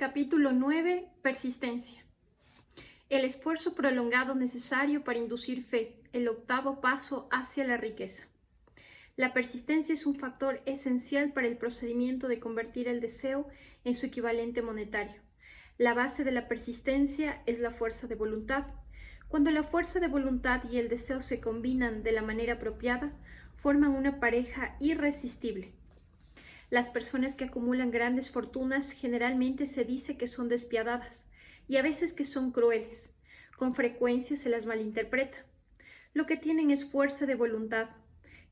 Capítulo 9. Persistencia. El esfuerzo prolongado necesario para inducir fe, el octavo paso hacia la riqueza. La persistencia es un factor esencial para el procedimiento de convertir el deseo en su equivalente monetario. La base de la persistencia es la fuerza de voluntad. Cuando la fuerza de voluntad y el deseo se combinan de la manera apropiada, forman una pareja irresistible. Las personas que acumulan grandes fortunas generalmente se dice que son despiadadas y a veces que son crueles. Con frecuencia se las malinterpreta. Lo que tienen es fuerza de voluntad,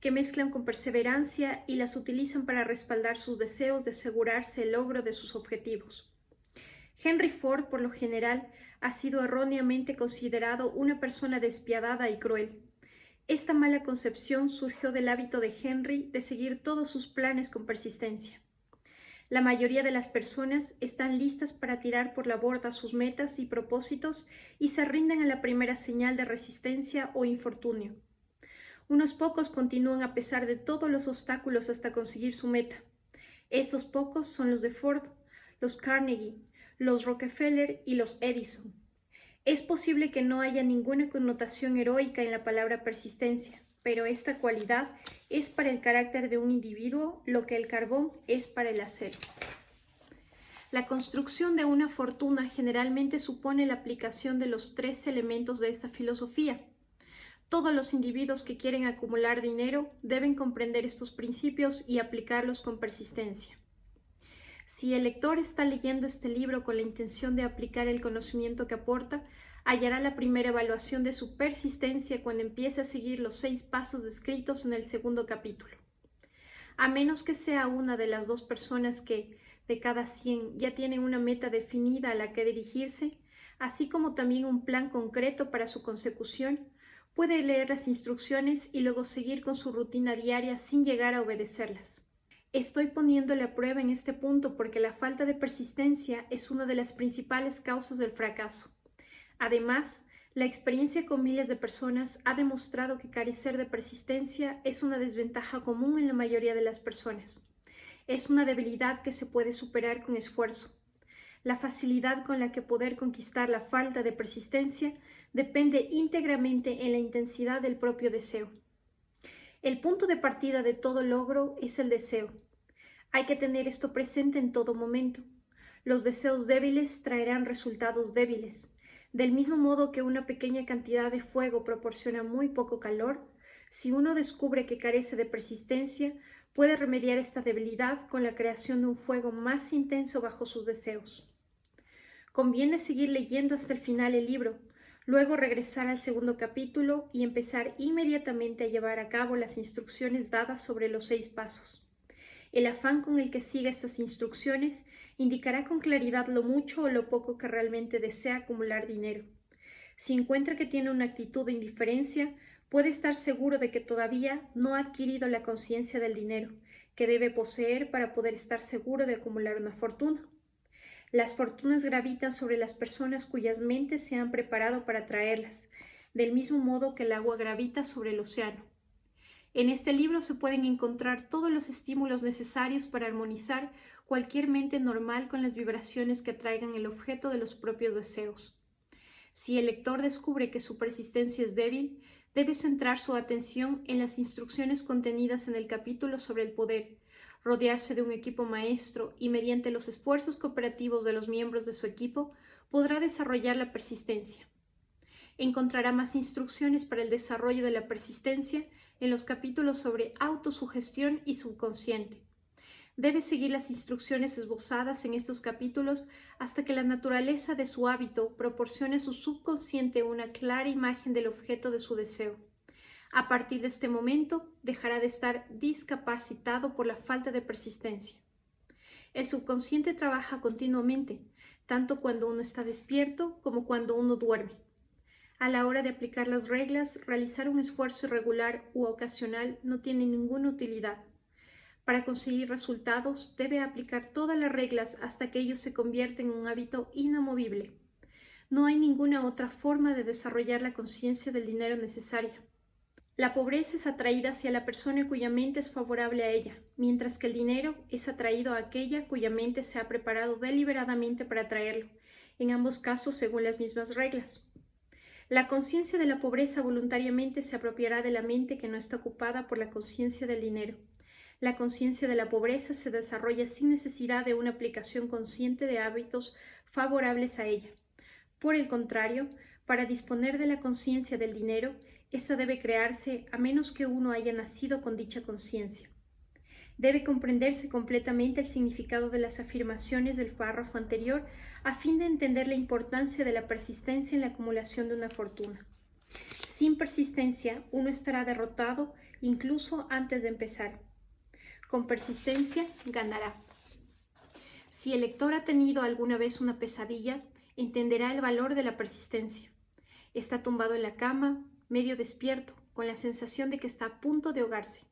que mezclan con perseverancia y las utilizan para respaldar sus deseos de asegurarse el logro de sus objetivos. Henry Ford, por lo general, ha sido erróneamente considerado una persona despiadada y cruel. Esta mala concepción surgió del hábito de Henry de seguir todos sus planes con persistencia. La mayoría de las personas están listas para tirar por la borda sus metas y propósitos y se rinden a la primera señal de resistencia o infortunio. Unos pocos continúan a pesar de todos los obstáculos hasta conseguir su meta. Estos pocos son los de Ford, los Carnegie, los Rockefeller y los Edison. Es posible que no haya ninguna connotación heroica en la palabra persistencia, pero esta cualidad es para el carácter de un individuo lo que el carbón es para el acero. La construcción de una fortuna generalmente supone la aplicación de los tres elementos de esta filosofía. Todos los individuos que quieren acumular dinero deben comprender estos principios y aplicarlos con persistencia. Si el lector está leyendo este libro con la intención de aplicar el conocimiento que aporta, hallará la primera evaluación de su persistencia cuando empiece a seguir los 6 pasos descritos en el segundo capítulo. A menos que sea una de las dos personas que, de cada 100, ya tienen una meta definida a la que dirigirse, así como también un plan concreto para su consecución, puede leer las instrucciones y luego seguir con su rutina diaria sin llegar a obedecerlas. Estoy poniéndole a prueba en este punto porque la falta de persistencia es una de las principales causas del fracaso. Además, la experiencia con miles de personas ha demostrado que carecer de persistencia es una desventaja común en la mayoría de las personas. Es una debilidad que se puede superar con esfuerzo. La facilidad con la que poder conquistar la falta de persistencia depende íntegramente en la intensidad del propio deseo. El punto de partida de todo logro es el deseo. Hay que tener esto presente en todo momento. Los deseos débiles traerán resultados débiles. Del mismo modo que una pequeña cantidad de fuego proporciona muy poco calor, si uno descubre que carece de persistencia, puede remediar esta debilidad con la creación de un fuego más intenso bajo sus deseos. Conviene seguir leyendo hasta el final el libro, luego regresar al segundo capítulo y empezar inmediatamente a llevar a cabo las instrucciones dadas sobre los 6 pasos. El afán con el que siga estas instrucciones indicará con claridad lo mucho o lo poco que realmente desea acumular dinero. Si encuentra que tiene una actitud de indiferencia, puede estar seguro de que todavía no ha adquirido la conciencia del dinero que debe poseer para poder estar seguro de acumular una fortuna. Las fortunas gravitan sobre las personas cuyas mentes se han preparado para atraerlas, del mismo modo que el agua gravita sobre el océano. En este libro se pueden encontrar todos los estímulos necesarios para armonizar cualquier mente normal con las vibraciones que atraigan el objeto de los propios deseos. Si el lector descubre que su persistencia es débil, debe centrar su atención en las instrucciones contenidas en el capítulo sobre el poder, rodearse de un equipo maestro y mediante los esfuerzos cooperativos de los miembros de su equipo podrá desarrollar la persistencia. Encontrará más instrucciones para el desarrollo de la persistencia en los capítulos sobre autosugestión y subconsciente. Debe seguir las instrucciones esbozadas en estos capítulos hasta que la naturaleza de su hábito proporcione a su subconsciente una clara imagen del objeto de su deseo. A partir de este momento, dejará de estar discapacitado por la falta de persistencia. El subconsciente trabaja continuamente, tanto cuando uno está despierto como cuando uno duerme. A la hora de aplicar las reglas, realizar un esfuerzo irregular u ocasional no tiene ninguna utilidad. Para conseguir resultados, debe aplicar todas las reglas hasta que ellos se convierten en un hábito inamovible. No hay ninguna otra forma de desarrollar la conciencia del dinero necesaria. La pobreza es atraída hacia la persona cuya mente es favorable a ella, mientras que el dinero es atraído a aquella cuya mente se ha preparado deliberadamente para atraerlo, en ambos casos según las mismas reglas. La conciencia de la pobreza voluntariamente se apropiará de la mente que no está ocupada por la conciencia del dinero. La conciencia de la pobreza se desarrolla sin necesidad de una aplicación consciente de hábitos favorables a ella. Por el contrario, para disponer de la conciencia del dinero, esta debe crearse a menos que uno haya nacido con dicha conciencia. Debe comprenderse completamente el significado de las afirmaciones del párrafo anterior a fin de entender la importancia de la persistencia en la acumulación de una fortuna. Sin persistencia, uno estará derrotado incluso antes de empezar. Con persistencia, ganará. Si el lector ha tenido alguna vez una pesadilla, entenderá el valor de la persistencia. Está tumbado en la cama, medio despierto, con la sensación de que está a punto de ahogarse.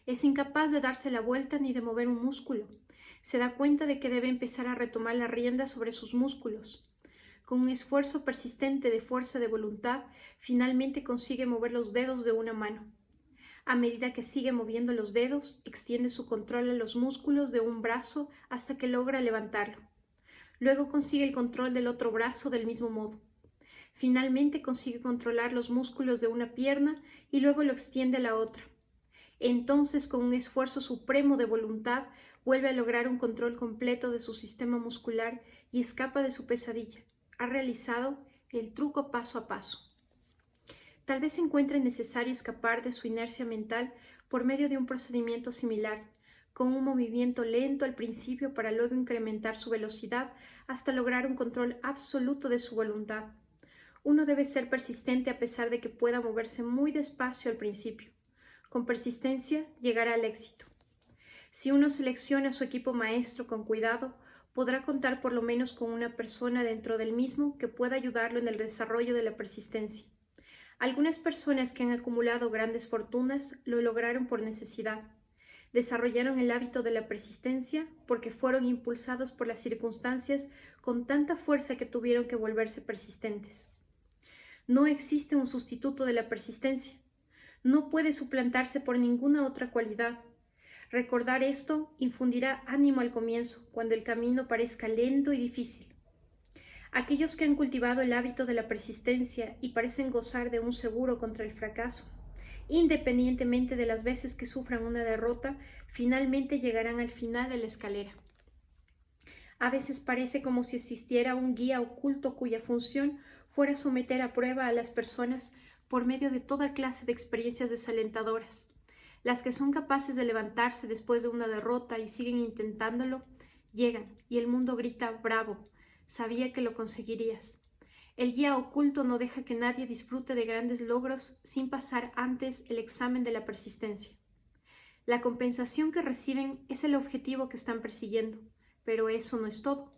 Es incapaz de darse la vuelta ni de mover un músculo. Se da cuenta de que debe empezar a retomar la rienda sobre sus músculos. Con un esfuerzo persistente de fuerza de voluntad, finalmente consigue mover los dedos de una mano. A medida que sigue moviendo los dedos, extiende su control a los músculos de un brazo hasta que logra levantarlo. Luego consigue el control del otro brazo del mismo modo. Finalmente consigue controlar los músculos de una pierna y luego lo extiende a la otra. Entonces, con un esfuerzo supremo de voluntad, vuelve a lograr un control completo de su sistema muscular y escapa de su pesadilla. Ha realizado el truco paso a paso. Tal vez encuentre necesario escapar de su inercia mental por medio de un procedimiento similar, con un movimiento lento al principio para luego incrementar su velocidad hasta lograr un control absoluto de su voluntad. Uno debe ser persistente a pesar de que pueda moverse muy despacio al principio. Con persistencia llegará al éxito. Si uno selecciona su equipo maestro con cuidado, podrá contar por lo menos con una persona dentro del mismo que pueda ayudarlo en el desarrollo de la persistencia. Algunas personas que han acumulado grandes fortunas lo lograron por necesidad. Desarrollaron el hábito de la persistencia porque fueron impulsados por las circunstancias con tanta fuerza que tuvieron que volverse persistentes. No existe un sustituto de la persistencia. No puede suplantarse por ninguna otra cualidad. Recordar esto infundirá ánimo al comienzo, cuando el camino parezca lento y difícil. Aquellos que han cultivado el hábito de la persistencia y parecen gozar de un seguro contra el fracaso, independientemente de las veces que sufran una derrota, finalmente llegarán al final de la escalera. A veces parece como si existiera un guía oculto cuya función fuera someter a prueba a las personas por medio de toda clase de experiencias desalentadoras. Las que son capaces de levantarse después de una derrota y siguen intentándolo, llegan y el mundo grita «bravo», sabía que lo conseguirías. El guía oculto no deja que nadie disfrute de grandes logros sin pasar antes el examen de la persistencia. La compensación que reciben es el objetivo que están persiguiendo, pero eso no es todo.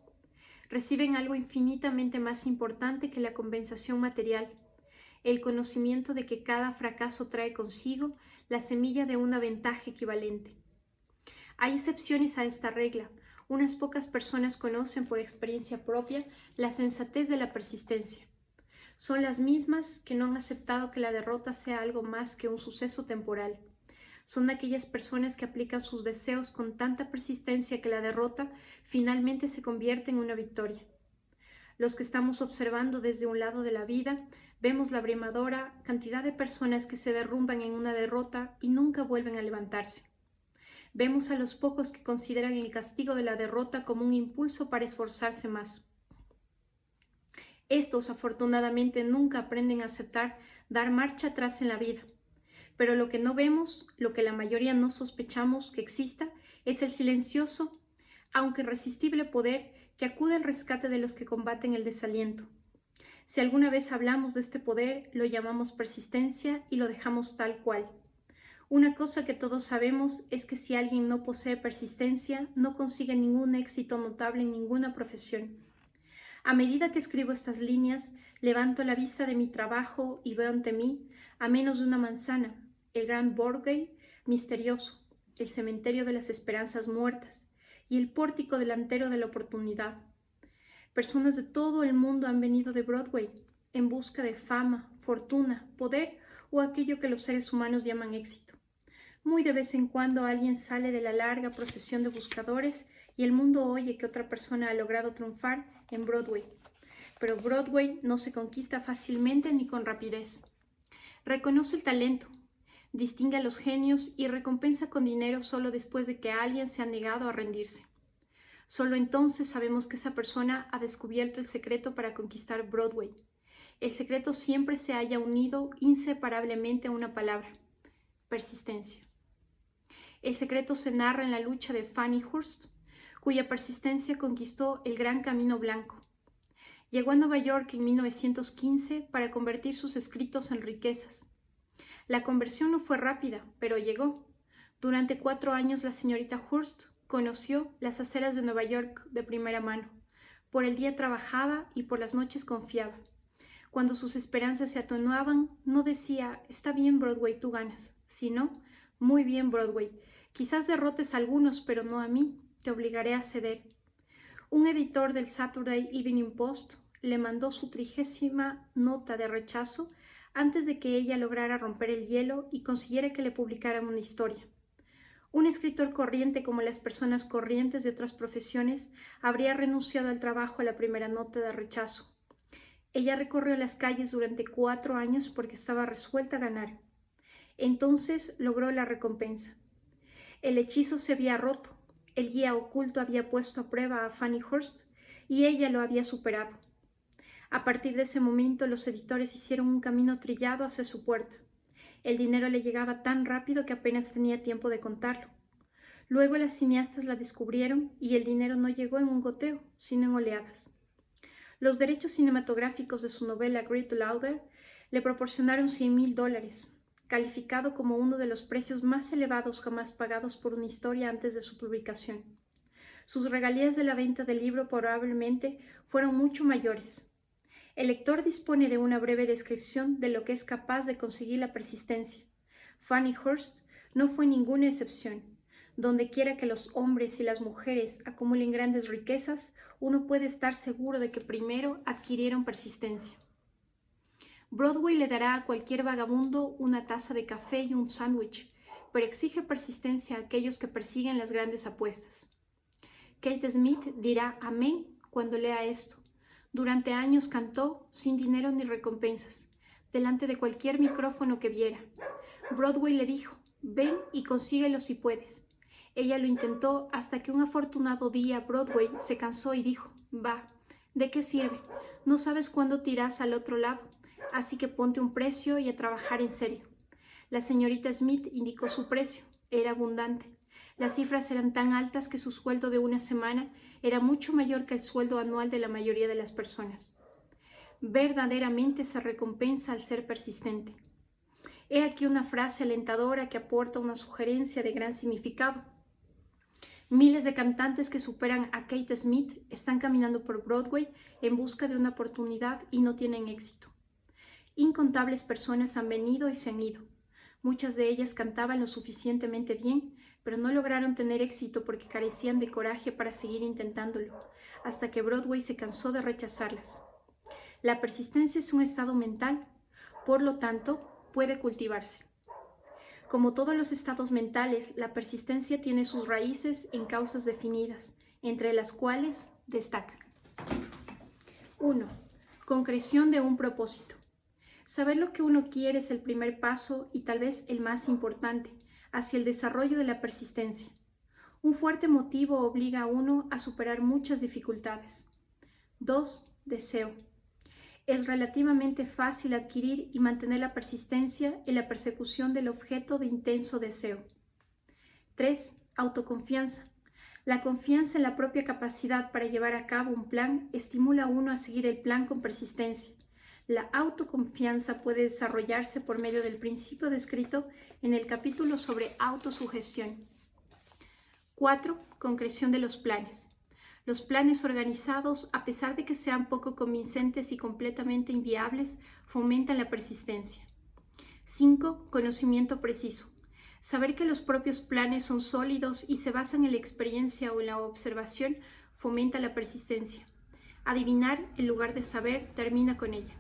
Reciben algo infinitamente más importante que la compensación material, el conocimiento de que cada fracaso trae consigo la semilla de una ventaja equivalente. Hay excepciones a esta regla. Unas pocas personas conocen por experiencia propia la sensatez de la persistencia. Son las mismas que no han aceptado que la derrota sea algo más que un suceso temporal. Son aquellas personas que aplican sus deseos con tanta persistencia que la derrota finalmente se convierte en una victoria. Los que estamos observando desde un lado de la vida, vemos la abrumadora cantidad de personas que se derrumban en una derrota y nunca vuelven a levantarse. Vemos a los pocos que consideran el castigo de la derrota como un impulso para esforzarse más. Estos, afortunadamente, nunca aprenden a aceptar dar marcha atrás en la vida. Pero lo que no vemos, lo que la mayoría no sospechamos que exista, es el silencioso, aunque irresistible poder que acude al rescate de los que combaten el desaliento. Si alguna vez hablamos de este poder, lo llamamos persistencia y lo dejamos tal cual. Una cosa que todos sabemos es que si alguien no posee persistencia, no consigue ningún éxito notable en ninguna profesión. A medida que escribo estas líneas, levanto la vista de mi trabajo y veo ante mí, a menos de una manzana, el gran Broadway misterioso, el cementerio de las esperanzas muertas y el pórtico delantero de la oportunidad. Personas de todo el mundo han venido de Broadway en busca de fama, fortuna, poder o aquello que los seres humanos llaman éxito. Muy de vez en cuando alguien sale de la larga procesión de buscadores y el mundo oye que otra persona ha logrado triunfar en Broadway. Pero Broadway no se conquista fácilmente ni con rapidez. Reconoce el talento, distingue a los genios y recompensa con dinero solo después de que alguien se ha negado a rendirse. Solo entonces sabemos que esa persona ha descubierto el secreto para conquistar Broadway. El secreto siempre se halla unido inseparablemente a una palabra: persistencia. El secreto se narra en la lucha de Fannie Hurst, cuya persistencia conquistó el Gran Camino Blanco. Llegó a Nueva York en 1915 para convertir sus escritos en riquezas. La conversión no fue rápida, pero llegó. Durante 4 años la señorita Hurst conoció las aceras de Nueva York de primera mano. Por el día trabajaba y por las noches confiaba. Cuando sus esperanzas se atenuaban, no decía: está bien, Broadway, tú ganas, sino: muy bien, Broadway, quizás derrotes a algunos, pero no a mí, te obligaré a ceder. Un editor del Saturday Evening Post le mandó su 30ª nota de rechazo antes de que ella lograra romper el hielo y consiguiera que le publicaran una historia. Un escritor corriente como las personas corrientes de otras profesiones habría renunciado al trabajo a la primera nota de rechazo. Ella recorrió las calles durante 4 años porque estaba resuelta a ganar. Entonces logró la recompensa. El hechizo se había roto, el guía oculto había puesto a prueba a Fannie Hurst y ella lo había superado. A partir de ese momento los editores hicieron un camino trillado hacia su puerta. El dinero le llegaba tan rápido que apenas tenía tiempo de contarlo. Luego las cineastas la descubrieron y el dinero no llegó en un goteo, sino en oleadas. Los derechos cinematográficos de su novela Great Lauder le proporcionaron $100,000, calificado como uno de los precios más elevados jamás pagados por una historia antes de su publicación. Sus regalías de la venta del libro probablemente fueron mucho mayores. El lector dispone de una breve descripción de lo que es capaz de conseguir la persistencia. Fannie Hurst no fue ninguna excepción. Donde quiera que los hombres y las mujeres acumulen grandes riquezas, uno puede estar seguro de que primero adquirieron persistencia. Broadway le dará a cualquier vagabundo una taza de café y un sándwich, pero exige persistencia a aquellos que persiguen las grandes apuestas. Kate Smith dirá amén cuando lea esto. Durante años cantó, sin dinero ni recompensas, delante de cualquier micrófono que viera. Broadway le dijo: ven y consíguelo si puedes. Ella lo intentó hasta que un afortunado día Broadway se cansó y dijo: va, ¿de qué sirve? No sabes cuándo te irás al otro lado, así que ponte un precio y a trabajar en serio. La señorita Smith indicó su precio. Era abundante. Las cifras eran tan altas que su sueldo de una semana era mucho mayor que el sueldo anual de la mayoría de las personas. Verdaderamente se recompensa al ser persistente. He aquí una frase alentadora que aporta una sugerencia de gran significado. Miles de cantantes que superan a Kate Smith están caminando por Broadway en busca de una oportunidad y no tienen éxito. Incontables personas han venido y se han ido. Muchas de ellas cantaban lo suficientemente bien, pero no lograron tener éxito porque carecían de coraje para seguir intentándolo, hasta que Broadway se cansó de rechazarlas. La persistencia es un estado mental, por lo tanto, puede cultivarse. Como todos los estados mentales, la persistencia tiene sus raíces en causas definidas, entre las cuales destacan: 1. Concreción de un propósito. Saber lo que uno quiere es el primer paso y tal vez el más importante hacia el desarrollo de la persistencia. Un fuerte motivo obliga a uno a superar muchas dificultades. 2. Deseo. Es relativamente fácil adquirir y mantener la persistencia en la persecución del objeto de intenso deseo. 3. Autoconfianza. La confianza en la propia capacidad para llevar a cabo un plan estimula a uno a seguir el plan con persistencia. La autoconfianza puede desarrollarse por medio del principio descrito en el capítulo sobre autosugestión. 4. Concreción de los planes. Los planes organizados, a pesar de que sean poco convincentes y completamente inviables, fomentan la persistencia. 5. Conocimiento preciso. Saber que los propios planes son sólidos y se basan en la experiencia o en la observación fomenta la persistencia. Adivinar, en lugar de saber, termina con ella.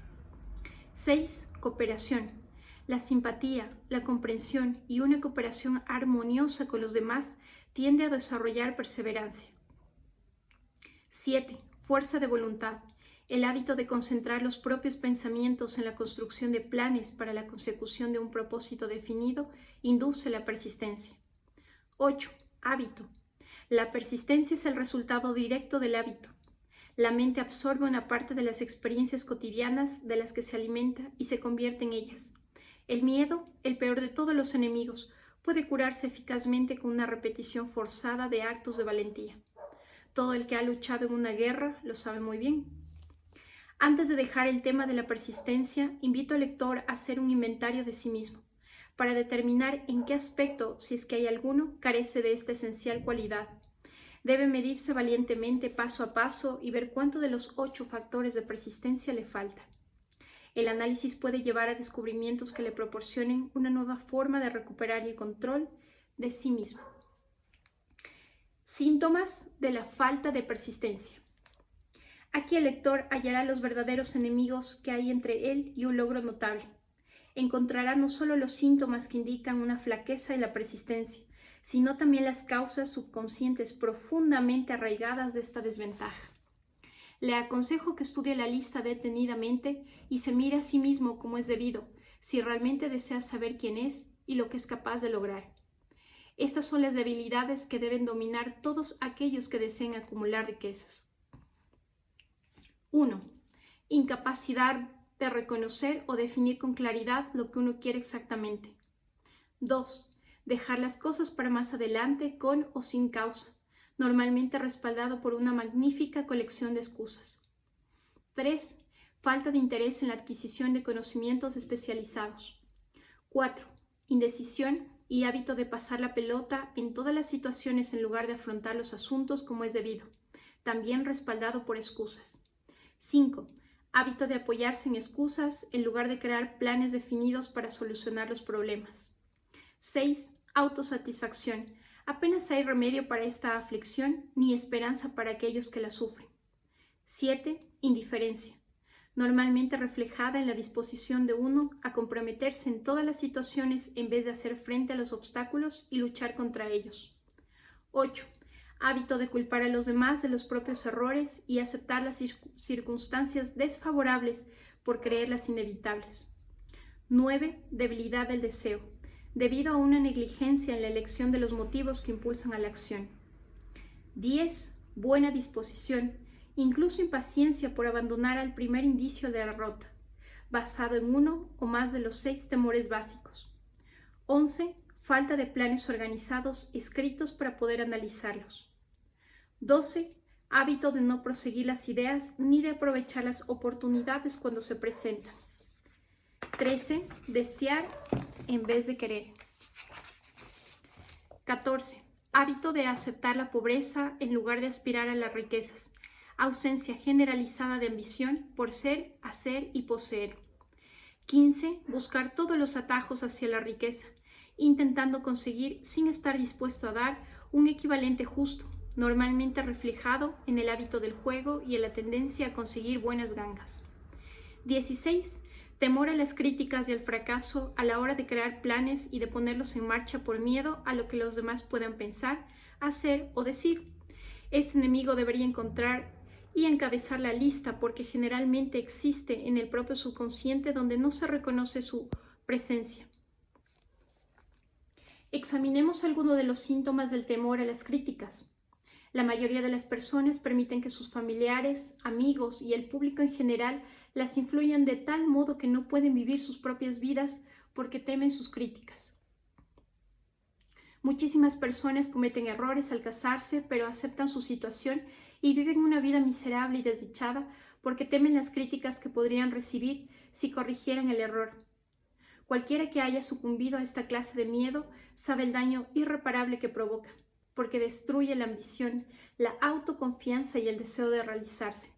6. Cooperación. La simpatía, la comprensión y una cooperación armoniosa con los demás tiende a desarrollar perseverancia. 7. Fuerza de voluntad. El hábito de concentrar los propios pensamientos en la construcción de planes para la consecución de un propósito definido induce la persistencia. 8. Hábito. La persistencia es el resultado directo del hábito. La mente absorbe una parte de las experiencias cotidianas de las que se alimenta y se convierte en ellas. El miedo, el peor de todos los enemigos, puede curarse eficazmente con una repetición forzada de actos de valentía. Todo el que ha luchado en una guerra lo sabe muy bien. Antes de dejar el tema de la persistencia, invito al lector a hacer un inventario de sí mismo, para determinar en qué aspecto, si es que hay alguno, carece de esta esencial cualidad. Debe medirse valientemente paso a paso y ver cuánto de los 8 factores de persistencia le falta. El análisis puede llevar a descubrimientos que le proporcionen una nueva forma de recuperar el control de sí mismo. Síntomas de la falta de persistencia. Aquí el lector hallará los verdaderos enemigos que hay entre él y un logro notable. Encontrará no solo los síntomas que indican una flaqueza en la persistencia, sino también las causas subconscientes profundamente arraigadas de esta desventaja. Le aconsejo que estudie la lista detenidamente y se mire a sí mismo como es debido, si realmente desea saber quién es y lo que es capaz de lograr. Estas son las debilidades que deben dominar todos aquellos que deseen acumular riquezas. 1. Incapacidad de reconocer o definir con claridad lo que uno quiere exactamente. 2. Dejar las cosas para más adelante con o sin causa, normalmente respaldado por una magnífica colección de excusas. 3. Falta de interés en la adquisición de conocimientos especializados. 4. Indecisión y hábito de pasar la pelota en todas las situaciones en lugar de afrontar los asuntos como es debido, también respaldado por excusas. 5. Hábito de apoyarse en excusas en lugar de crear planes definidos para solucionar los problemas. 6. Autosatisfacción. Apenas hay remedio para esta aflicción ni esperanza para aquellos que la sufren. 7. Indiferencia. Normalmente reflejada en la disposición de uno a comprometerse en todas las situaciones en vez de hacer frente a los obstáculos y luchar contra ellos. 8. Hábito de culpar a los demás de los propios errores y aceptar las circunstancias desfavorables por creerlas inevitables. 9. Debilidad del deseo, debido a una negligencia en la elección de los motivos que impulsan a la acción. 10. Buena disposición, incluso impaciencia por abandonar al primer indicio de derrota, basado en uno o más de los 6 temores básicos. 11. Falta de planes organizados escritos para poder analizarlos. 12. Hábito de no proseguir las ideas ni de aprovechar las oportunidades cuando se presentan. 13. Desear en vez de querer. 14. Hábito de aceptar la pobreza en lugar de aspirar a las riquezas. Ausencia generalizada de ambición por ser, hacer y poseer. 15. Buscar todos los atajos hacia la riqueza, intentando conseguir sin estar dispuesto a dar un equivalente justo, normalmente reflejado en el hábito del juego y en la tendencia a conseguir buenas gangas. 16. Temor a las críticas y al fracaso a la hora de crear planes y de ponerlos en marcha por miedo a lo que los demás puedan pensar, hacer o decir. Este enemigo debería encontrar y encabezar la lista porque generalmente existe en el propio subconsciente donde no se reconoce su presencia. Examinemos algunos de los síntomas del temor a las críticas. La mayoría de las personas permiten que sus familiares, amigos y el público en general las influyan de tal modo que no pueden vivir sus propias vidas porque temen sus críticas. Muchísimas personas cometen errores al casarse, pero aceptan su situación y viven una vida miserable y desdichada porque temen las críticas que podrían recibir si corrigieran el error. Cualquiera que haya sucumbido a esta clase de miedo sabe el daño irreparable que provoca, porque destruye la ambición, la autoconfianza y el deseo de realizarse.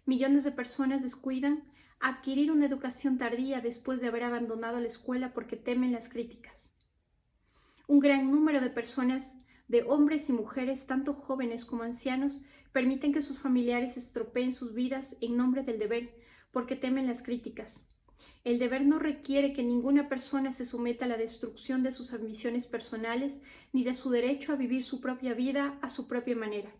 Millones de personas descuidan adquirir una educación tardía después de haber abandonado la escuela porque temen las críticas. Un gran número de personas, de hombres y mujeres, tanto jóvenes como ancianos, permiten que sus familiares estropeen sus vidas en nombre del deber porque temen las críticas. El deber no requiere que ninguna persona se someta a la destrucción de sus ambiciones personales ni de su derecho a vivir su propia vida a su propia manera.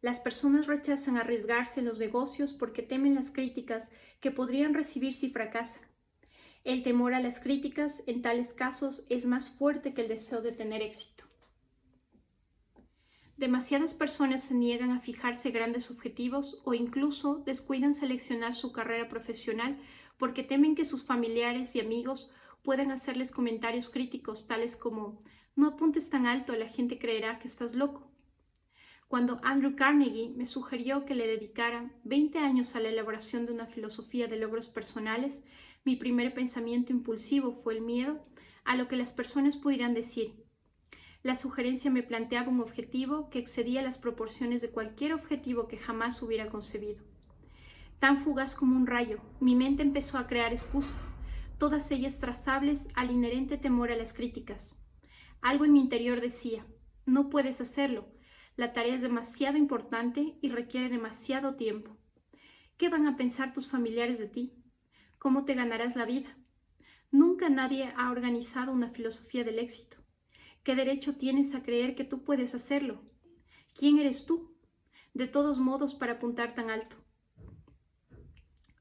Las personas rechazan arriesgarse en los negocios porque temen las críticas que podrían recibir si fracasan. El temor a las críticas en tales casos es más fuerte que el deseo de tener éxito. Demasiadas personas se niegan a fijarse grandes objetivos o incluso descuidan seleccionar su carrera profesional porque temen que sus familiares y amigos puedan hacerles comentarios críticos tales como «No apuntes tan alto, la gente creerá que estás loco». Cuando Andrew Carnegie me sugirió que le dedicara 20 años a la elaboración de una filosofía de logros personales, mi primer pensamiento impulsivo fue el miedo a lo que las personas pudieran decir. La sugerencia me planteaba un objetivo que excedía las proporciones de cualquier objetivo que jamás hubiera concebido. Tan fugaz como un rayo, mi mente empezó a crear excusas, todas ellas trazables al inherente temor a las críticas. Algo en mi interior decía, no puedes hacerlo, la tarea es demasiado importante y requiere demasiado tiempo. ¿Qué van a pensar tus familiares de ti? ¿Cómo te ganarás la vida? Nunca nadie ha organizado una filosofía del éxito. ¿Qué derecho tienes a creer que tú puedes hacerlo? ¿Quién eres tú? De todos modos, para apuntar tan alto.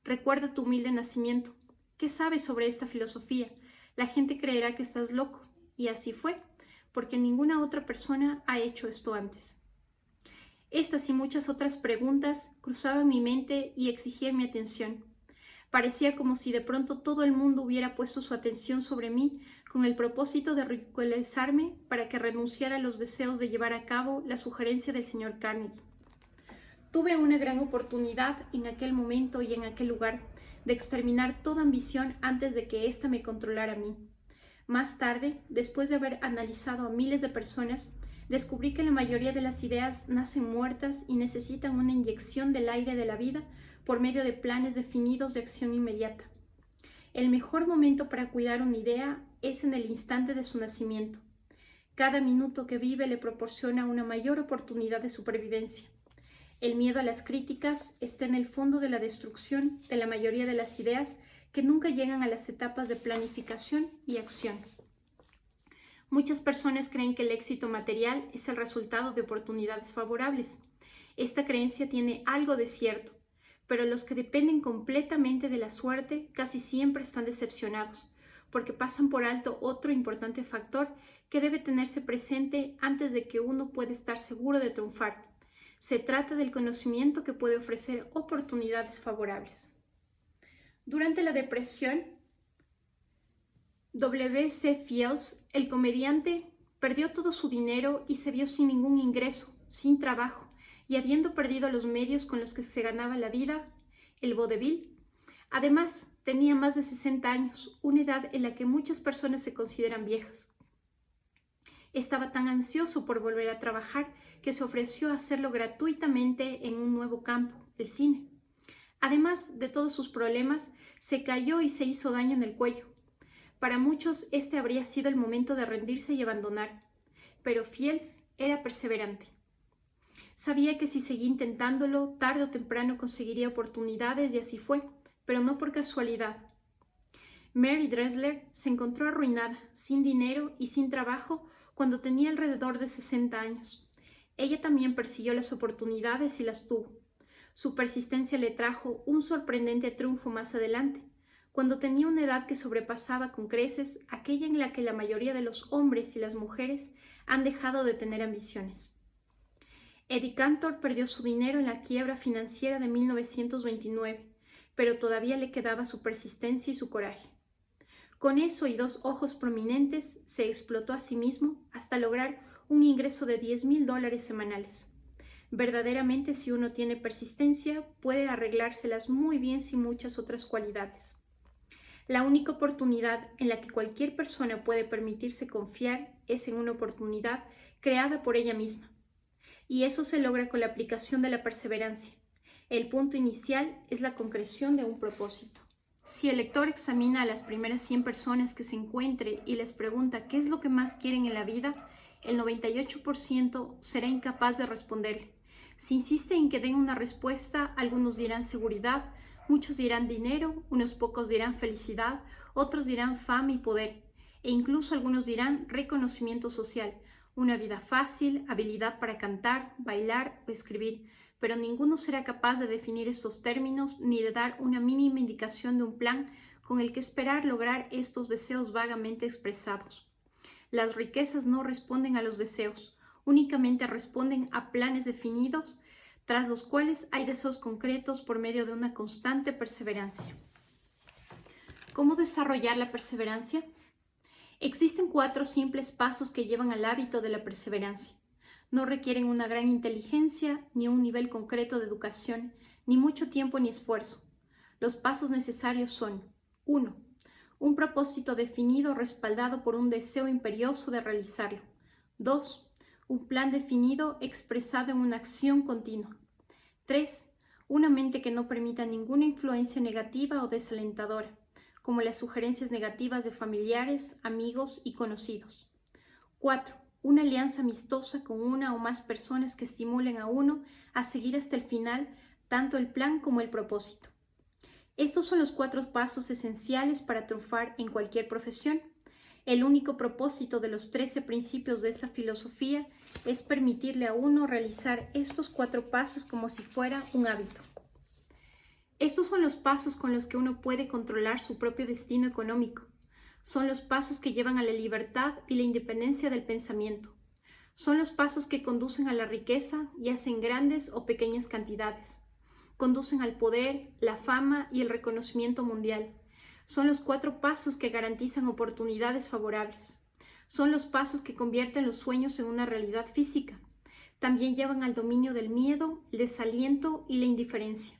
Recuerda tu humilde nacimiento. ¿Qué sabes sobre esta filosofía? La gente creerá que estás loco. Y así fue, porque ninguna otra persona ha hecho esto antes. Estas y muchas otras preguntas cruzaban mi mente y exigían mi atención. Parecía como si de pronto todo el mundo hubiera puesto su atención sobre mí con el propósito de ridiculizarme para que renunciara a los deseos de llevar a cabo la sugerencia del señor Carnegie. Tuve una gran oportunidad en aquel momento y en aquel lugar de exterminar toda ambición antes de que ésta me controlara a mí. Más tarde, después de haber analizado a miles de personas, descubrí que la mayoría de las ideas nacen muertas y necesitan una inyección del aire de la vida por medio de planes definidos de acción inmediata. El mejor momento para cuidar una idea es en el instante de su nacimiento. Cada minuto que vive le proporciona una mayor oportunidad de supervivencia. El miedo a las críticas está en el fondo de la destrucción de la mayoría de las ideas que nunca llegan a las etapas de planificación y acción. Muchas personas creen que el éxito material es el resultado de oportunidades favorables. Esta creencia tiene algo de cierto, pero los que dependen completamente de la suerte casi siempre están decepcionados, porque pasan por alto otro importante factor que debe tenerse presente antes de que uno pueda estar seguro de triunfar. Se trata del conocimiento que puede ofrecer oportunidades favorables. Durante la depresión, W.C. Fields, el comediante, perdió todo su dinero y se vio sin ningún ingreso, sin trabajo, y habiendo perdido los medios con los que se ganaba la vida, el vodevil. Además, tenía más de 60 años, una edad en la que muchas personas se consideran viejas. Estaba tan ansioso por volver a trabajar que se ofreció a hacerlo gratuitamente en un nuevo campo, el cine. Además de todos sus problemas, se cayó y se hizo daño en el cuello. Para muchos este habría sido el momento de rendirse y abandonar, pero Fields era perseverante. Sabía que si seguía intentándolo, tarde o temprano conseguiría oportunidades y así fue, pero no por casualidad. Mary Dressler se encontró arruinada, sin dinero y sin trabajo cuando tenía alrededor de 60 años. Ella también persiguió las oportunidades y las tuvo. Su persistencia le trajo un sorprendente triunfo más adelante, cuando tenía una edad que sobrepasaba con creces aquella en la que la mayoría de los hombres y las mujeres han dejado de tener ambiciones. Eddie Cantor perdió su dinero en la quiebra financiera de 1929, pero todavía le quedaba su persistencia y su coraje. Con eso y 2 ojos prominentes, se explotó a sí mismo hasta lograr un ingreso de $10,000 semanales. Verdaderamente, si uno tiene persistencia, puede arreglárselas muy bien sin muchas otras cualidades. La única oportunidad en la que cualquier persona puede permitirse confiar es en una oportunidad creada por ella misma. Y eso se logra con la aplicación de la perseverancia. El punto inicial es la concreción de un propósito. Si el lector examina a las primeras 100 personas que se encuentre y les pregunta qué es lo que más quieren en la vida, el 98% será incapaz de responderle. Si insiste en que den una respuesta, algunos dirán seguridad, muchos dirán dinero, unos pocos dirán felicidad, otros dirán fama y poder, e incluso algunos dirán reconocimiento social, una vida fácil, habilidad para cantar, bailar o escribir, pero ninguno será capaz de definir estos términos ni de dar una mínima indicación de un plan con el que esperar lograr estos deseos vagamente expresados. Las riquezas no responden a los deseos, únicamente responden a planes definidos, tras los cuales hay deseos concretos por medio de una constante perseverancia. ¿Cómo desarrollar la perseverancia? Existen 4 simples pasos que llevan al hábito de la perseverancia. No requieren una gran inteligencia, ni un nivel concreto de educación, ni mucho tiempo ni esfuerzo. Los pasos necesarios son: 1. Un propósito definido respaldado por un deseo imperioso de realizarlo. 2. Un plan definido expresado en una acción continua. 3. Una mente que no permita ninguna influencia negativa o desalentadora, como las sugerencias negativas de familiares, amigos y conocidos. 4. Una alianza amistosa con una o más personas que estimulen a uno a seguir hasta el final tanto el plan como el propósito. Estos son los 4 pasos esenciales para triunfar en cualquier profesión. El único propósito de los 13 principios de esta filosofía es permitirle a uno realizar estos 4 pasos como si fuera un hábito. Estos son los pasos con los que uno puede controlar su propio destino económico. Son los pasos que llevan a la libertad y la independencia del pensamiento. Son los pasos que conducen a la riqueza, ya sea en grandes o pequeñas cantidades. Conducen al poder, la fama y el reconocimiento mundial. Son los 4 pasos que garantizan oportunidades favorables. Son los pasos que convierten los sueños en una realidad física. También llevan al dominio del miedo, el desaliento y la indiferencia.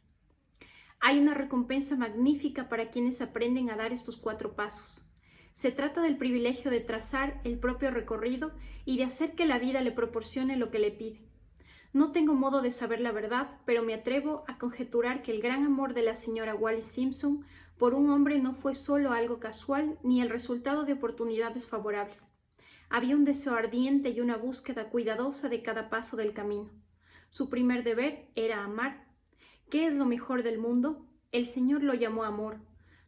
Hay una recompensa magnífica para quienes aprenden a dar estos 4 pasos. Se trata del privilegio de trazar el propio recorrido y de hacer que la vida le proporcione lo que le pide. No tengo modo de saber la verdad, pero me atrevo a conjeturar que el gran amor de la señora Wallis Simpson por un hombre no fue solo algo casual ni el resultado de oportunidades favorables. Había un deseo ardiente y una búsqueda cuidadosa de cada paso del camino. Su primer deber era amar. ¿Qué es lo mejor del mundo? El Señor lo llamó amor.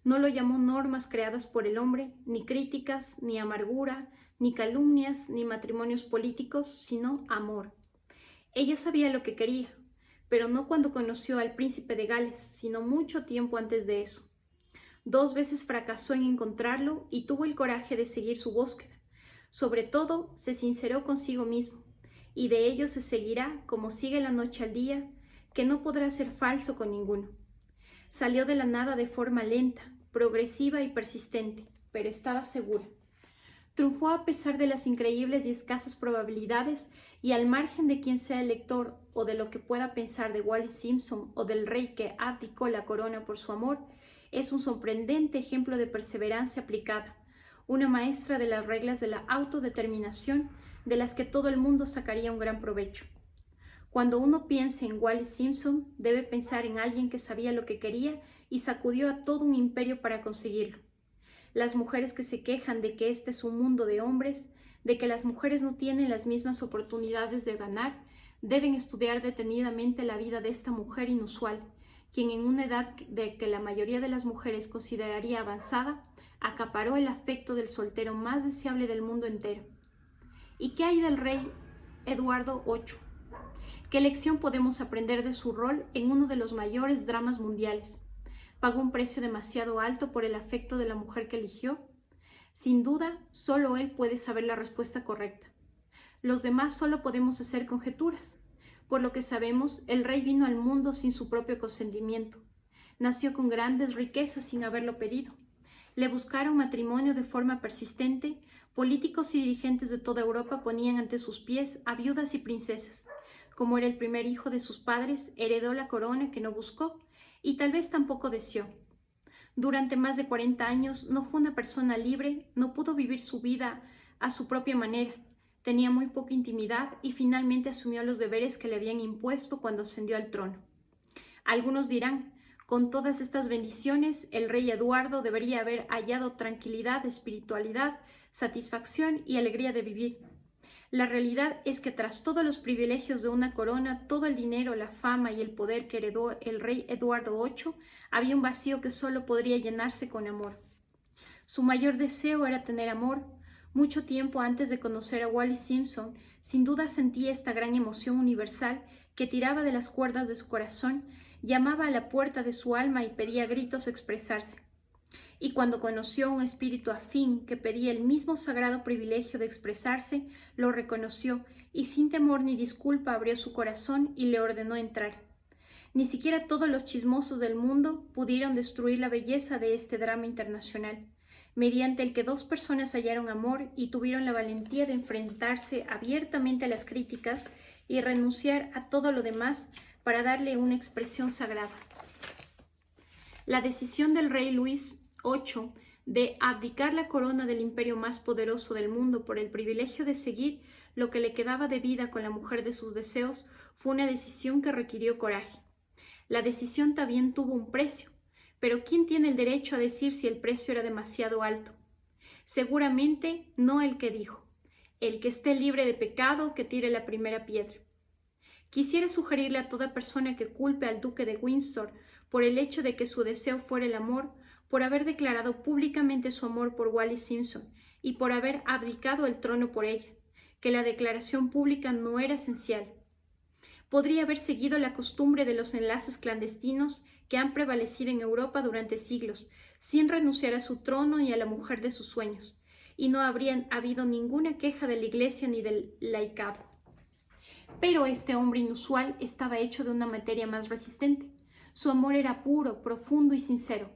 No lo llamó normas creadas por el hombre, ni críticas, ni amargura, ni calumnias, ni matrimonios políticos, sino amor. Ella sabía lo que quería, pero no cuando conoció al príncipe de Gales, sino mucho tiempo antes de eso. 2 veces fracasó en encontrarlo y tuvo el coraje de seguir su búsqueda. Sobre todo, se sinceró consigo mismo, y de ello se seguirá, como sigue la noche al día, que no podrá ser falso con ninguno. Salió de la nada de forma lenta, progresiva y persistente, pero estaba segura. Triunfó a pesar de las increíbles y escasas probabilidades y al margen de quien sea el lector o de lo que pueda pensar de Wallis Simpson o del rey que abdicó la corona por su amor, es un sorprendente ejemplo de perseverancia aplicada, una maestra de las reglas de la autodeterminación de las que todo el mundo sacaría un gran provecho. Cuando uno piense en Wallis Simpson, debe pensar en alguien que sabía lo que quería y sacudió a todo un imperio para conseguirlo. Las mujeres que se quejan de que este es un mundo de hombres, de que las mujeres no tienen las mismas oportunidades de ganar, deben estudiar detenidamente la vida de esta mujer inusual, quien en una edad de que la mayoría de las mujeres consideraría avanzada, acaparó el afecto del soltero más deseable del mundo entero. ¿Y qué hay del rey Eduardo VIII? ¿Qué lección podemos aprender de su rol en uno de los mayores dramas mundiales? ¿Pagó un precio demasiado alto por el afecto de la mujer que eligió? Sin duda, solo él puede saber la respuesta correcta. Los demás solo podemos hacer conjeturas. Por lo que sabemos, el rey vino al mundo sin su propio consentimiento. Nació con grandes riquezas sin haberlo pedido. Le buscaron matrimonio de forma persistente. Políticos y dirigentes de toda Europa ponían ante sus pies a viudas y princesas. Como era el primer hijo de sus padres, heredó la corona que no buscó y tal vez tampoco deseó. Durante más de 40 años no fue una persona libre, no pudo vivir su vida a su propia manera. Tenía muy poca intimidad y finalmente asumió los deberes que le habían impuesto cuando ascendió al trono. Algunos dirán, con todas estas bendiciones, el rey Eduardo debería haber hallado tranquilidad, espiritualidad, satisfacción y alegría de vivir. La realidad es que tras todos los privilegios de una corona, todo el dinero, la fama y el poder que heredó el rey Eduardo VIII, había un vacío que solo podría llenarse con amor. Su mayor deseo era tener amor. Mucho tiempo antes de conocer a Wallis Simpson, sin duda sentía esta gran emoción universal que tiraba de las cuerdas de su corazón, llamaba a la puerta de su alma y pedía a gritos expresarse. Y cuando conoció a un espíritu afín que pedía el mismo sagrado privilegio de expresarse, lo reconoció y sin temor ni disculpa abrió su corazón y le ordenó entrar. Ni siquiera todos los chismosos del mundo pudieron destruir la belleza de este drama internacional, mediante el que dos personas hallaron amor y tuvieron la valentía de enfrentarse abiertamente a las críticas y renunciar a todo lo demás para darle una expresión sagrada. La decisión del rey Luis VIII de abdicar la corona del imperio más poderoso del mundo por el privilegio de seguir lo que le quedaba de vida con la mujer de sus deseos fue una decisión que requirió coraje. La decisión también tuvo un precio, pero ¿quién tiene el derecho a decir si el precio era demasiado alto? Seguramente no el que dijo: el que esté libre de pecado, que tire la primera piedra. Quisiera sugerirle a toda persona que culpe al duque de Windsor por el hecho de que su deseo fuera el amor, por haber declarado públicamente su amor por Wallis Simpson y por haber abdicado el trono por ella, que la declaración pública no era esencial. Podría haber seguido la costumbre de los enlaces clandestinos que han prevalecido en Europa durante siglos, sin renunciar a su trono y a la mujer de sus sueños, y no habría habido ninguna queja de la Iglesia ni del laicado. Pero este hombre inusual estaba hecho de una materia más resistente. Su amor era puro, profundo y sincero.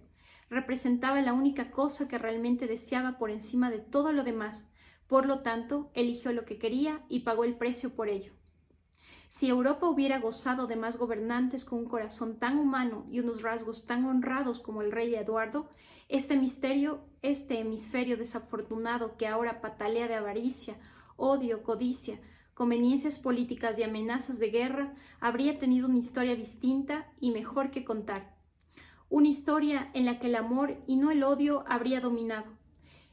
Representaba la única cosa que realmente deseaba por encima de todo lo demás. Por lo tanto, eligió lo que quería y pagó el precio por ello. Si Europa hubiera gozado de más gobernantes con un corazón tan humano y unos rasgos tan honrados como el rey Eduardo, este hemisferio desafortunado que ahora patalea de avaricia, odio, codicia, conveniencias políticas y amenazas de guerra, habría tenido una historia distinta y mejor que contar. Una historia en la que el amor y no el odio habría dominado.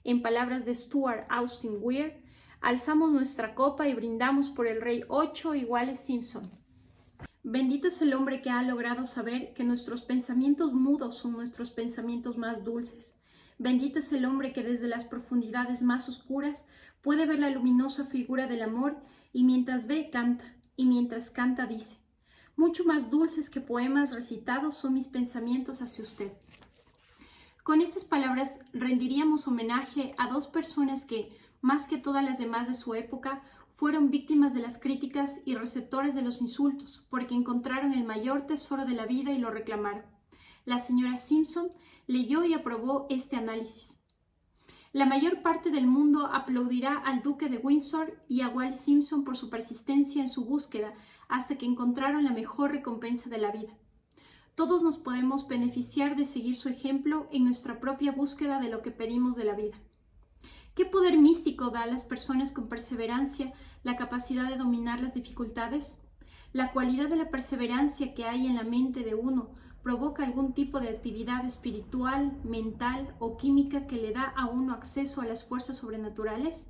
En palabras de Stuart Austin Weir, alzamos nuestra copa y brindamos por el rey 8 y Wallis Simpson. Bendito es el hombre que ha logrado saber que nuestros pensamientos mudos son nuestros pensamientos más dulces. Bendito es el hombre que desde las profundidades más oscuras puede ver la luminosa figura del amor y mientras ve canta, y mientras canta dice: mucho más dulces que poemas recitados son mis pensamientos hacia usted. Con estas palabras rendiríamos homenaje a dos personas que, más que todas las demás de su época, fueron víctimas de las críticas y receptores de los insultos, porque encontraron el mayor tesoro de la vida y lo reclamaron. La señora Simpson leyó y aprobó este análisis. La mayor parte del mundo aplaudirá al duque de Windsor y a Wallis Simpson por su persistencia en su búsqueda hasta que encontraron la mejor recompensa de la vida. Todos nos podemos beneficiar de seguir su ejemplo en nuestra propia búsqueda de lo que pedimos de la vida. ¿Qué poder místico da a las personas con perseverancia la capacidad de dominar las dificultades? La cualidad de la perseverancia que hay en la mente de uno provoca algún tipo de actividad espiritual, mental o química que le da a uno acceso a las fuerzas sobrenaturales.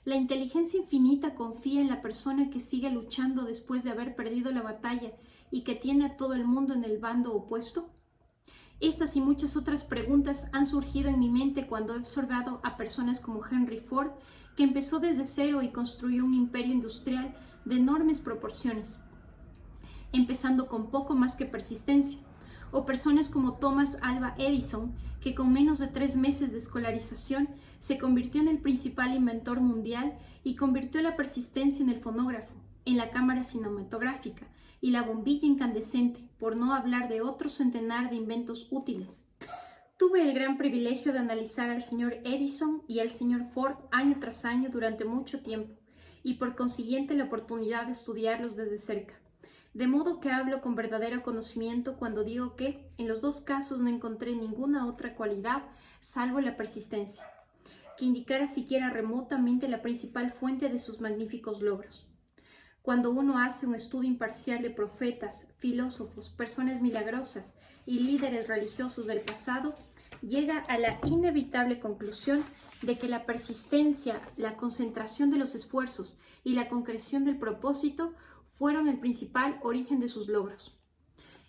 La inteligencia infinita confía en la persona que sigue luchando después de haber perdido la batalla y que tiene a todo el mundo en el bando opuesto. Estas y muchas otras preguntas han surgido en mi mente cuando he observado a personas como Henry Ford, que empezó desde cero y construyó un imperio industrial de enormes proporciones, empezando con poco más que persistencia, o personas como Thomas Alva Edison, que con menos de 3 meses de escolarización se convirtió en el principal inventor mundial y convirtió la persistencia en el fonógrafo, en la cámara cinematográfica y la bombilla incandescente, por no hablar de otro centenar de inventos útiles. Tuve el gran privilegio de analizar al señor Edison y al señor Ford año tras año durante mucho tiempo, y por consiguiente la oportunidad de estudiarlos desde cerca. De modo que hablo con verdadero conocimiento cuando digo que, en los dos casos, no encontré ninguna otra cualidad, salvo la persistencia, que indicara siquiera remotamente la principal fuente de sus magníficos logros. Cuando uno hace un estudio imparcial de profetas, filósofos, personas milagrosas y líderes religiosos del pasado, llega a la inevitable conclusión de que la persistencia, la concentración de los esfuerzos y la concreción del propósito fueron el principal origen de sus logros.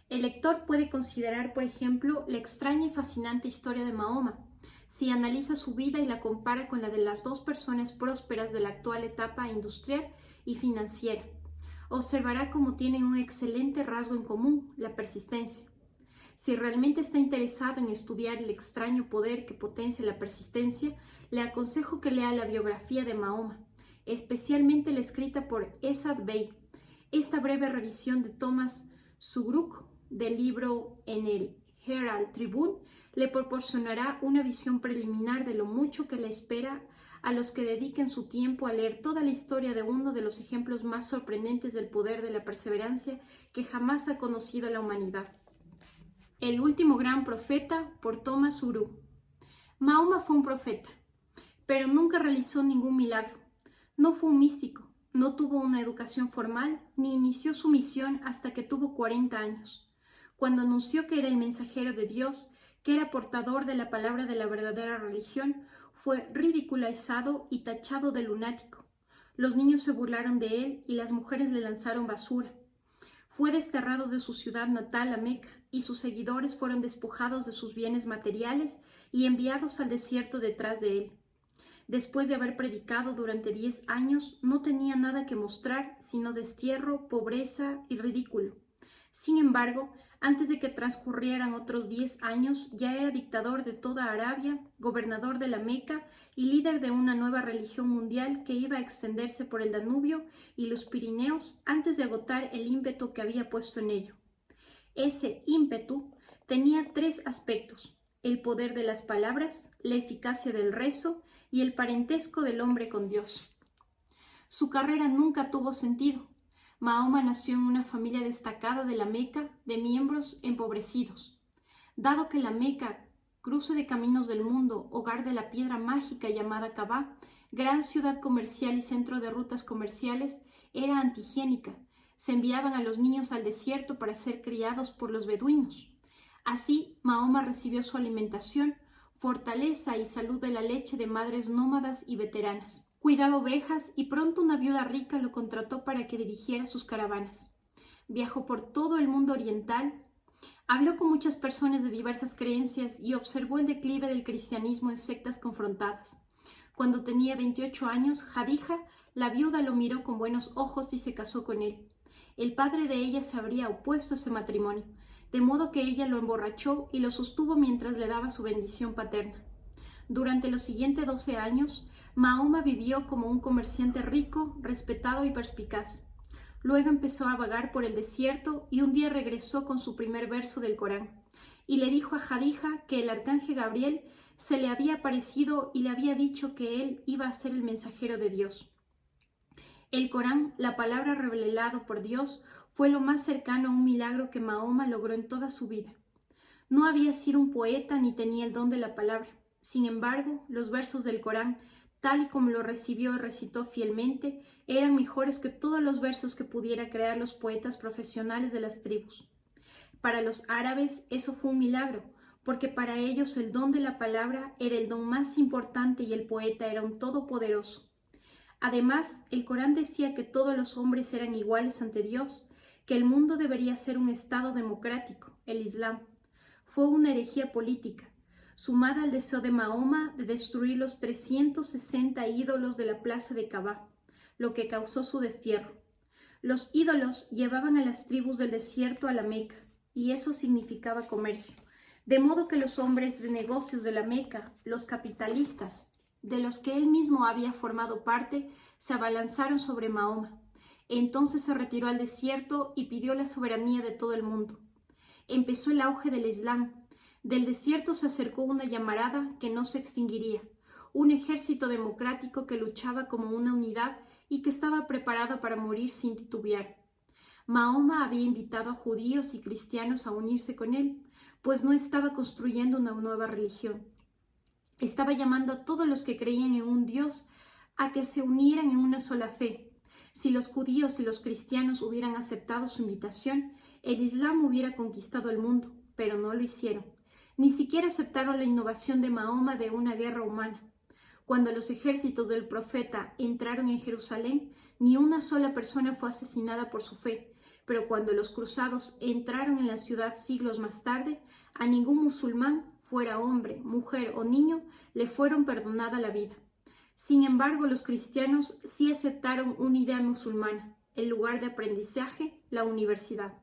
El lector puede considerar, por ejemplo, la extraña y fascinante historia de Mahoma, si analiza su vida y la compara con la de las dos personas prósperas de la actual etapa industrial y financiera. Observará cómo tienen un excelente rasgo en común, la persistencia. Si realmente está interesado en estudiar el extraño poder que potencia la persistencia, le aconsejo que lea la biografía de Mahoma, especialmente la escrita por Esad Bey. Esta breve revisión de Thomas Zubruk del libro en el Herald Tribune le proporcionará una visión preliminar de lo mucho que le espera a los que dediquen su tiempo a leer toda la historia de uno de los ejemplos más sorprendentes del poder de la perseverancia que jamás ha conocido la humanidad. El último gran profeta, por Thomas Zubruk. Mahoma fue un profeta, pero nunca realizó ningún milagro. No fue un místico, no tuvo una educación formal, ni inició su misión hasta que tuvo 40 años. Cuando anunció que era el mensajero de Dios, que era portador de la palabra de la verdadera religión, fue ridiculizado y tachado de lunático. Los niños se burlaron de él y las mujeres le lanzaron basura. Fue desterrado de su ciudad natal, a Meca, y sus seguidores fueron despojados de sus bienes materiales y enviados al desierto detrás de él. Después de haber predicado durante 10 años, no tenía nada que mostrar sino destierro, pobreza y ridículo. Sin embargo, antes de que transcurrieran otros 10 años, ya era dictador de toda Arabia, gobernador de la Meca y líder de una nueva religión mundial que iba a extenderse por el Danubio y los Pirineos antes de agotar el ímpetu que había puesto en ello. Ese ímpetu tenía 3 aspectos: el poder de las palabras, la eficacia del rezo y el parentesco del hombre con Dios. Su carrera nunca tuvo sentido. Mahoma nació en una familia destacada de la Meca, de miembros empobrecidos. Dado que la Meca, cruce de caminos del mundo, hogar de la piedra mágica llamada Kaaba, gran ciudad comercial y centro de rutas comerciales, era antihigiénica, se enviaban a los niños al desierto para ser criados por los beduinos. Así, Mahoma recibió su alimentación, fortaleza y salud de la leche de madres nómadas y veteranas. Cuidaba ovejas y pronto una viuda rica lo contrató para que dirigiera sus caravanas. Viajó por todo el mundo oriental, habló con muchas personas de diversas creencias y observó el declive del cristianismo en sectas confrontadas. Cuando tenía 28 años, Jadija, la viuda, lo miró con buenos ojos y se casó con él. El padre de ella se habría opuesto a ese matrimonio, de modo que ella lo emborrachó y lo sostuvo mientras le daba su bendición paterna. Durante los siguientes 12 años, Mahoma vivió como un comerciante rico, respetado y perspicaz. Luego empezó a vagar por el desierto y un día regresó con su primer verso del Corán y le dijo a Jadija que el arcángel Gabriel se le había aparecido y le había dicho que él iba a ser el mensajero de Dios. El Corán, la palabra revelada por Dios, fue lo más cercano a un milagro que Mahoma logró en toda su vida. No había sido un poeta ni tenía el don de la palabra. Sin embargo, los versos del Corán, tal y como lo recibió y recitó fielmente, eran mejores que todos los versos que pudiera crear los poetas profesionales de las tribus. Para los árabes eso fue un milagro, porque para ellos el don de la palabra era el don más importante y el poeta era un todopoderoso. Además, el Corán decía que todos los hombres eran iguales ante Dios, que el mundo debería ser un estado democrático, el Islam. Fue una herejía política, sumada al deseo de Mahoma de destruir los 360 ídolos de la plaza de Kaaba, lo que causó su destierro. Los ídolos llevaban a las tribus del desierto a la Meca, y eso significaba comercio, de modo que los hombres de negocios de la Meca, los capitalistas, de los que él mismo había formado parte, se abalanzaron sobre Mahoma. Entonces se retiró al desierto y pidió la soberanía de todo el mundo. Empezó el auge del Islam. Del desierto se acercó una llamarada que no se extinguiría, un ejército democrático que luchaba como una unidad y que estaba preparado para morir sin titubear. Mahoma había invitado a judíos y cristianos a unirse con él, pues no estaba construyendo una nueva religión. Estaba llamando a todos los que creían en un Dios a que se unieran en una sola fe. Si los judíos y los cristianos hubieran aceptado su invitación, el Islam hubiera conquistado el mundo, pero no lo hicieron. Ni siquiera aceptaron la innovación de Mahoma de una guerra humana. Cuando los ejércitos del profeta entraron en Jerusalén, ni una sola persona fue asesinada por su fe, pero cuando los cruzados entraron en la ciudad siglos más tarde, a ningún musulmán, fuera hombre, mujer o niño, le fueron perdonada la vida. Sin embargo, los cristianos sí aceptaron una idea musulmana, el lugar de aprendizaje, la universidad.